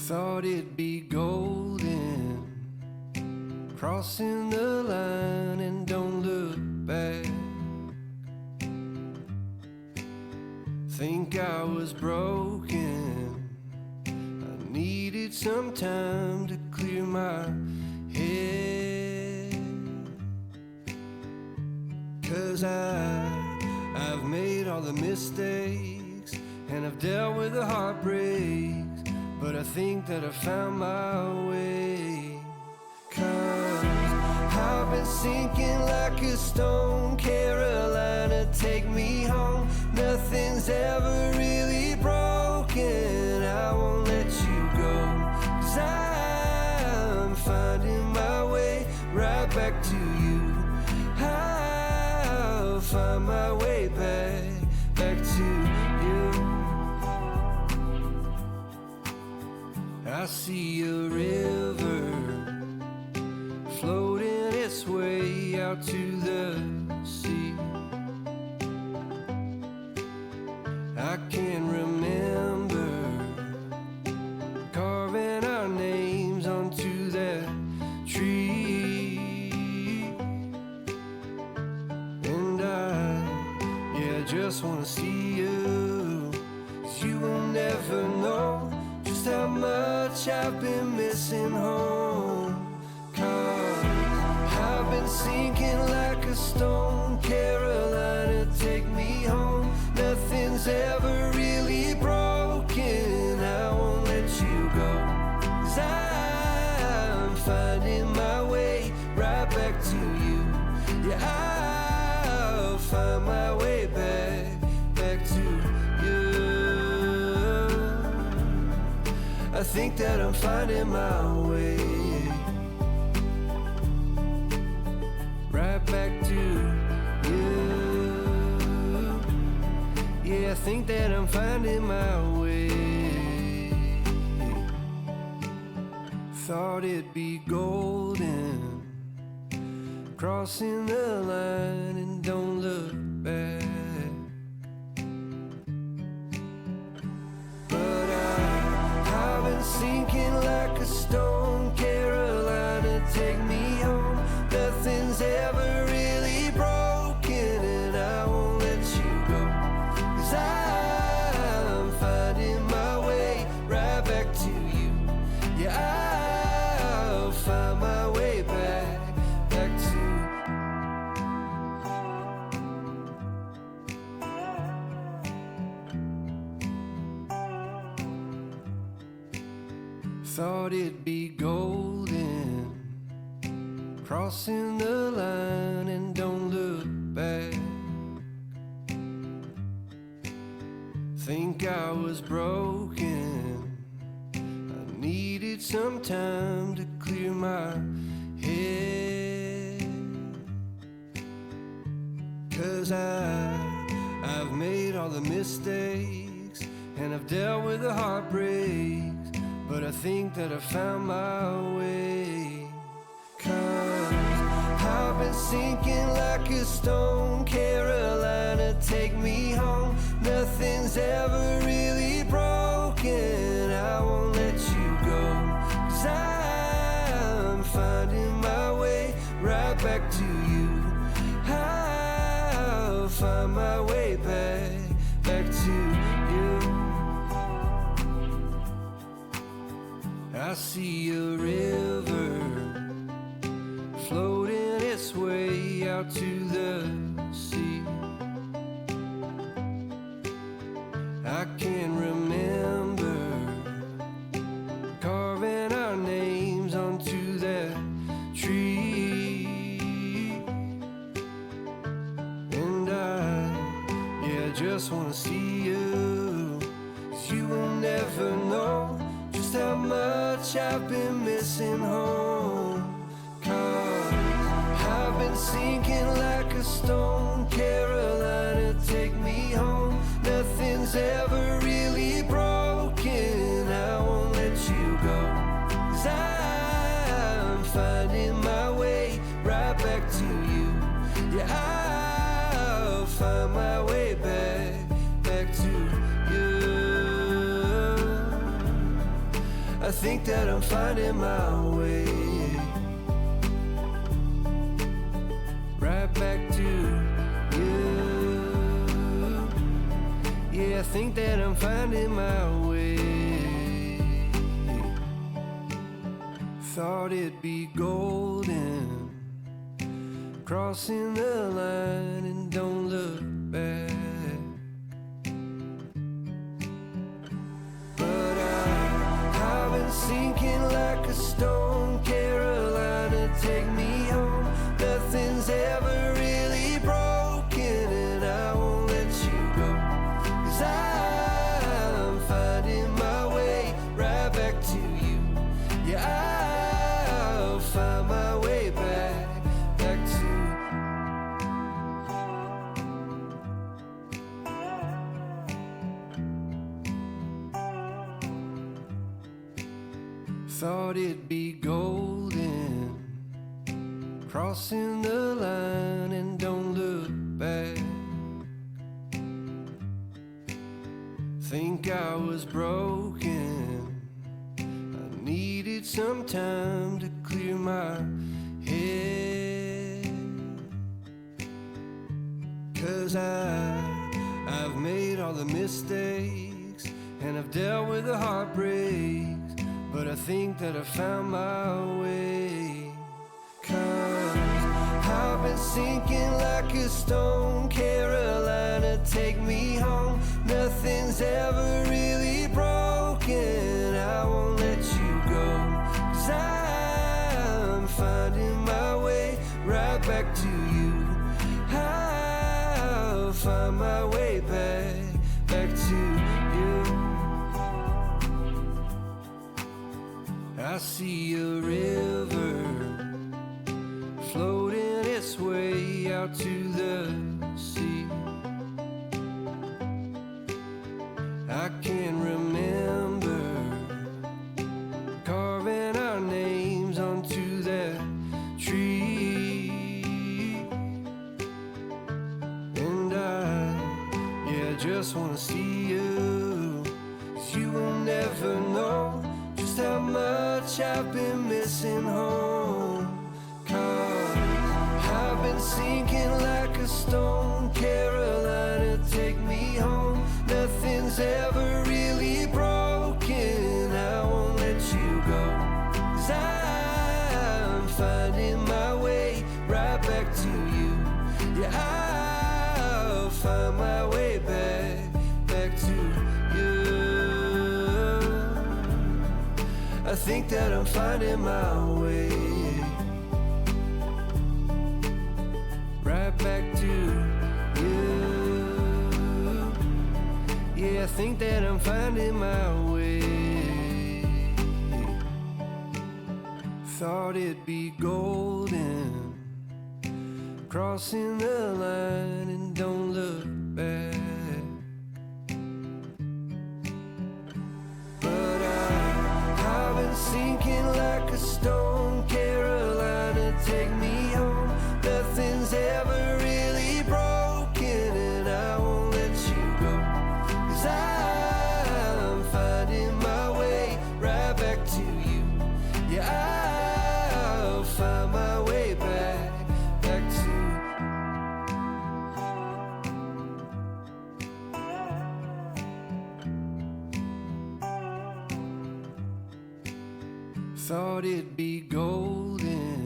Thought it'd be golden, crossing the line and don't look back. Think I was broken, I needed some time to clear my head. 'Cause I've made all the mistakes and I've dealt with the heartbreaks, but I think that I found my way. 'Cause I've been sinking like a stone, Carolina, take me home. Nothing's ever really broken, I won't let you go. 'Cause I'm finding my way right back to you. I'll find my way back to you. I see a river floating its way out to the sea. I can remember carving our names onto that tree. And I just wanna see you, 'cause you will never know just how much I've been missing home. 'Cause I've been sinking like a stone, Carolina, take me home. Nothing's ever really broken, I won't let you go. 'Cause I'm finding my way right back to you. Yeah, I'll find my way back to you. I think that I'm finding my way right back to you. Yeah, I think that I'm finding my way. Thought it'd be golden, crossing the line and don't look back. But I've been sinking like a stone, Carolina, take me home. Nothing's ever really broken, and I won't let you go. 'Cause I'm finding my way right back to you. Yeah, I'll find my way back to you. Thought it'd be golden, crossing the line and don't look back. Think I was broken, I needed some time to clear my head. 'Cause I've made all the mistakes and I've dealt with the heartbreaks, but I think that I found my way. 'Cause I've been sinking like a stone, Carolina, take me home. Nothing's ever really broken, I won't let you go. 'Cause I'm finding my way right back to you. I'll find my way back to you. I see a river floating its way out to the sea. I can remember carving our names onto that tree. And I just wanna see you, 'cause you will never know just how much I've been missing home. 'Cause I've been sinking like a stone, Carolina, take me home. Nothing's ever really broken, I won't let you go. 'Cause I'm finding my way right back to you. Yeah, I'll find my way back to you. think that I'm finding my way right back to you. Yeah, I think that I'm finding my way. Thought it'd be golden, crossing the line and don't look back. But I've been sinking like a stone. Carolina, take me home. Nothing's ever really broken, and I won't let you go. 'Cause I'm finding my way right back to you. Yeah, I'll find my way back to. Thought it'd be golden, crossing the line and don't look back. Think I was broken, I needed some time to clear my head. 'Cause I've made all the mistakes and I've dealt with the heartbreaks, but I think that I found my way. 'Cause I've been sinking like a stone. Carolina, take me home. Nothing's ever really broken, I won't let you go. 'Cause I'm finding my way right back to you. I'll find my way back to you. I see a river floating its way out to the sea. I can remember carving our names onto that tree. And I just wanna see you, 'cause you will never know just how much I've been missing home. 'Cause I've been sinking like a stone. Carolina, take me home. Nothing's ever really broken, I won't let you go. 'Cause I'm finding my way right back to you. Yeah, I'll find my way back to you. I think that I'm finding my way right back to you. Yeah, I think that I'm finding my way. Thought it'd be golden, crossing the line and don't look back. But I've been sinking like a stone. Carolina, take me home. Nothing's ever really broken, and I won't let you go. 'Cause I'm finding my way right back to you. Yeah, I'll find my way back to. Thought it'd be golden,